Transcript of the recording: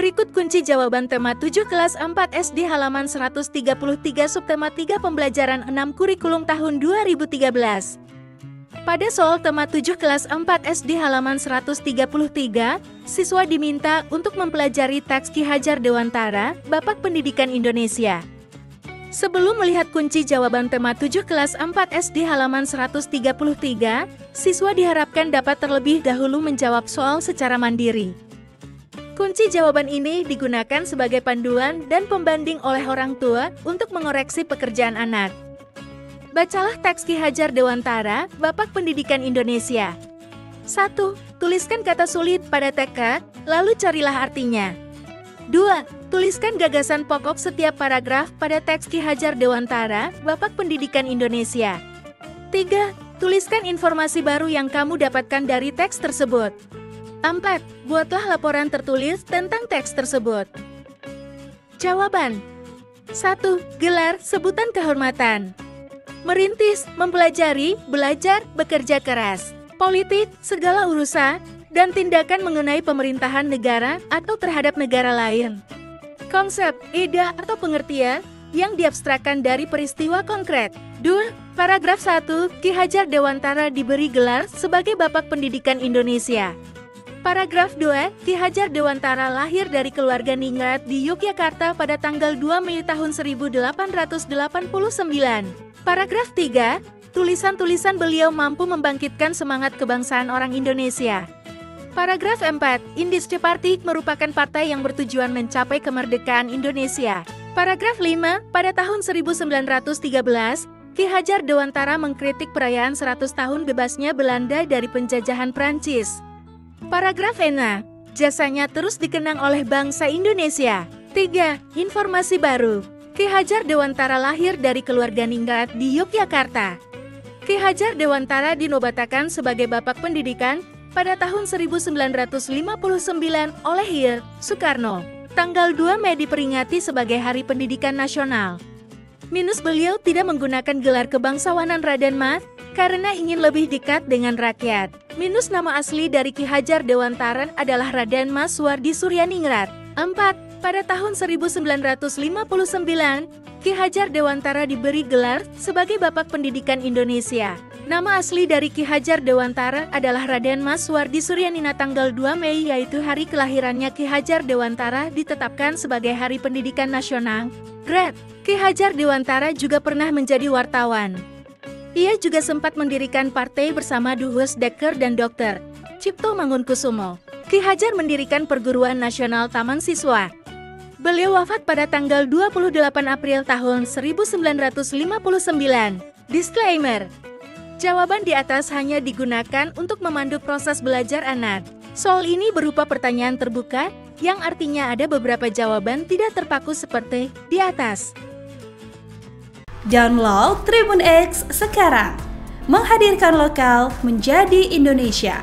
Berikut kunci jawaban tema 7 kelas 4 SD halaman 133 subtema 3 pembelajaran 6 kurikulum tahun 2013. Pada soal tema 7 kelas 4 SD halaman 133, siswa diminta untuk mempelajari teks Ki Hajar Dewantara, Bapak Pendidikan Indonesia. Sebelum melihat kunci jawaban tema 7 kelas 4 SD halaman 133, siswa diharapkan dapat terlebih dahulu menjawab soal secara mandiri. Kunci jawaban ini digunakan sebagai panduan dan pembanding oleh orang tua untuk mengoreksi pekerjaan anak. Bacalah teks Ki Hajar Dewantara, Bapak Pendidikan Indonesia. 1. Tuliskan kata sulit pada TK, lalu carilah artinya. 2. Tuliskan gagasan pokok setiap paragraf pada teks Ki Hajar Dewantara, Bapak Pendidikan Indonesia. 3. Tuliskan informasi baru yang kamu dapatkan dari teks tersebut. 4. Buatlah laporan tertulis tentang teks tersebut. Jawaban. 1. Gelar, sebutan kehormatan. Merintis, mempelajari, belajar, bekerja keras. Politik, segala urusan, dan tindakan mengenai pemerintahan negara atau terhadap negara lain. Konsep, ide atau pengertian yang diabstrakkan dari peristiwa konkret. 2. Paragraf 1, Ki Hajar Dewantara diberi gelar sebagai Bapak Pendidikan Indonesia. Paragraf 2, Ki Hajar Dewantara lahir dari keluarga ningrat di Yogyakarta pada tanggal 2 Mei tahun 1889. Paragraf 3, tulisan-tulisan beliau mampu membangkitkan semangat kebangsaan orang Indonesia. Paragraf 4, Indische Partij merupakan partai yang bertujuan mencapai kemerdekaan Indonesia. Paragraf 5, pada tahun 1913, Ki Hajar Dewantara mengkritik perayaan 100 tahun bebasnya Belanda dari penjajahan Prancis. Paragraf 6, jasanya terus dikenang oleh bangsa Indonesia. 3. Informasi baru. Ki Hajar Dewantara lahir dari keluarga ningrat di Yogyakarta. Ki Hajar Dewantara dinobatkan sebagai Bapak Pendidikan pada tahun 1959 oleh Hir Soekarno. Tanggal 2 Mei diperingati sebagai Hari Pendidikan Nasional. Minus beliau tidak menggunakan gelar kebangsawanan Raden Mas karena ingin lebih dekat dengan rakyat. Minus nama asli dari Ki Hajar Dewantara adalah Raden Mas Suwardi Suryaningrat. 4. Pada tahun 1959, Ki Hajar Dewantara diberi gelar sebagai Bapak Pendidikan Indonesia. Nama asli dari Ki Hajar Dewantara adalah Raden Mas Suwardi Suryaningrat. Tanggal 2 Mei yaitu hari kelahirannya Ki Hajar Dewantara ditetapkan sebagai Hari Pendidikan Nasional. Grade. Ki Hajar Dewantara juga pernah menjadi wartawan. Ia juga sempat mendirikan partai bersama Duhus Dekker dan Dr. Cipto Mangunkusumo. Ki Hajar mendirikan Perguruan Nasional Taman Siswa. Beliau wafat pada tanggal 28 April tahun 1959. Disclaimer. Jawaban di atas hanya digunakan untuk memandu proses belajar anak. Soal ini berupa pertanyaan terbuka, yang artinya ada beberapa jawaban tidak terpaku seperti di atas. Download Tribun X sekarang, menghadirkan lokal menjadi Indonesia.